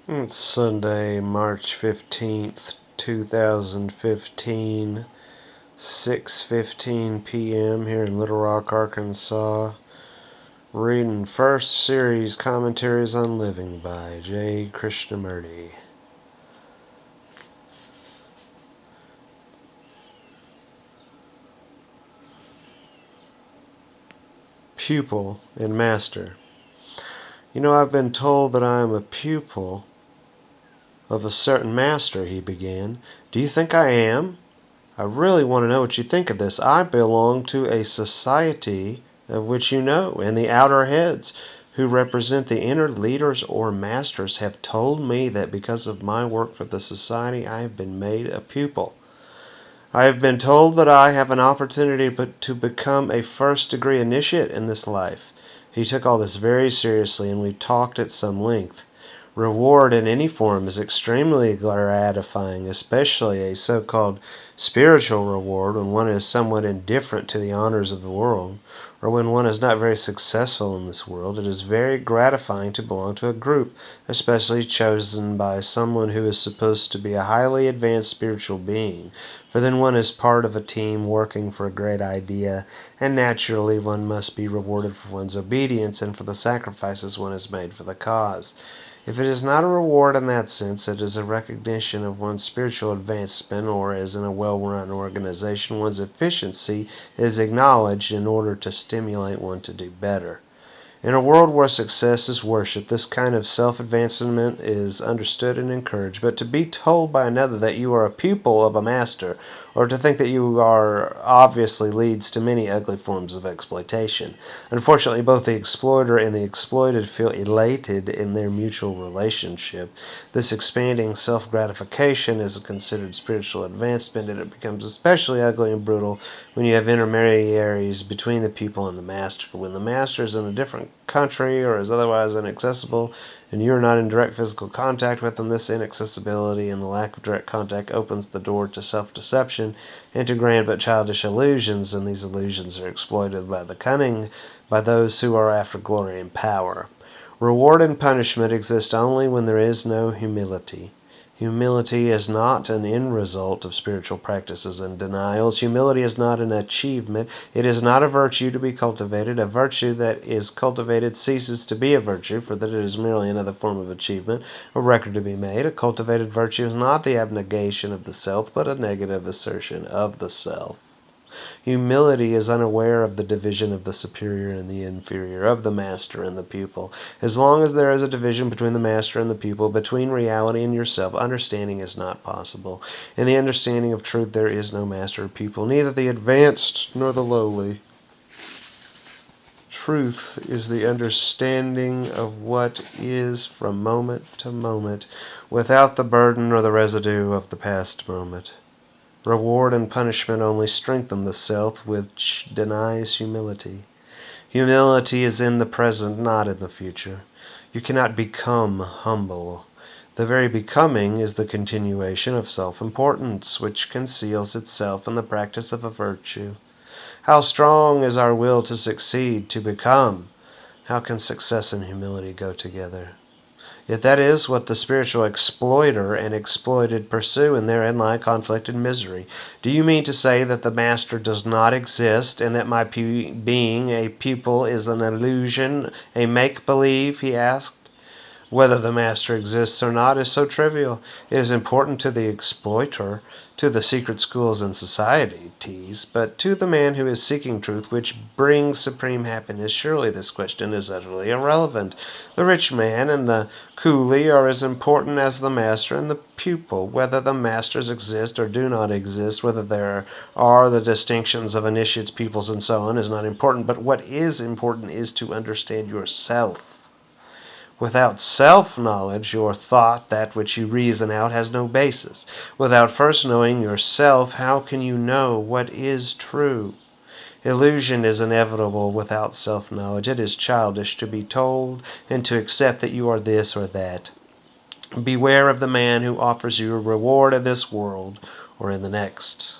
It's Sunday, March 15th, 2015, 6:15 p.m. here in Little Rock, Arkansas. Reading first series Commentaries on Living by Krishnamurti. Pupil and Master. I've been told that I am a pupil of a certain master, he began. Do you think I am? I really want to know what you think of this. I belong to a society of which you know, and the outer heads who represent the inner leaders or masters have told me that because of my work for the society, I have been made a pupil. I have been told that I have an opportunity to become a first-degree initiate in this life. He took all this very seriously, and we talked at some length. Reward in any form is extremely gratifying, especially a so-called spiritual reward when one is somewhat indifferent to the honors of the world, or when one is not very successful in this world. It is very gratifying to belong to a group, especially chosen by someone who is supposed to be a highly advanced spiritual being, for then one is part of a team working for a great idea, and naturally one must be rewarded for one's obedience and for the sacrifices one has made for the cause. If it is not a reward in that sense, it is a recognition of one's spiritual advancement, or as in a well-run organization, one's efficiency is acknowledged in order to stimulate one to do better. In a world where success is worshipped, this kind of self-advancement is understood and encouraged, but to be told by another that you are a pupil of a master, or to think that you are, obviously leads to many ugly forms of exploitation. Unfortunately, both the exploiter and the exploited feel elated in their mutual relationship. This expanding self-gratification is considered spiritual advancement, and it becomes especially ugly and brutal when you have intermediaries between the pupil and the master. When the master is in a different country or is otherwise inaccessible, and you are not in direct physical contact with them, this inaccessibility and the lack of direct contact opens the door to self-deception and to grand but childish illusions, and these illusions are exploited by the cunning by those who are after glory and power. Reward and punishment exist only when there is no humility. Humility is not an end result of spiritual practices and denials. Humility is not an achievement. It is not a virtue to be cultivated. A virtue that is cultivated ceases to be a virtue, for that it is merely another form of achievement, a record to be made. A cultivated virtue is not the abnegation of the self, but a negative assertion of the self. Humility is unaware of the division of the superior and the inferior, of the master and the pupil. As long as there is a division between the master and the pupil, between reality and yourself, understanding is not possible. In the understanding of truth there is no master or pupil, neither the advanced nor the lowly. Truth is the understanding of what is from moment to moment, without the burden or the residue of the past moment. Reward and punishment only strengthen the self which denies humility. Humility is in the present, not in the future. You cannot become humble. The very becoming is the continuation of self-importance, which conceals itself in the practice of a virtue. How strong is our will to succeed, to become! How can success and humility go together? Yet that is what the spiritual exploiter and exploited pursue, and therein lie conflict and misery. Do you mean to say that the master does not exist, and that my being a pupil is an illusion, a make-believe? He asked. Whether the master exists or not is so trivial. It is important to the exploiter, to the secret schools and societies, but to the man who is seeking truth, which brings supreme happiness, surely this question is utterly irrelevant. The rich man and the coolie are as important as the master and the pupil. Whether the masters exist or do not exist, whether there are the distinctions of initiates, pupils, and so on, is not important, but what is important is to understand yourself. Without self-knowledge, your thought, that which you reason out, has no basis. Without first knowing yourself, how can you know what is true? Illusion is inevitable without self-knowledge. It is childish to be told and to accept that you are this or that. Beware of the man who offers you a reward in this world or in the next.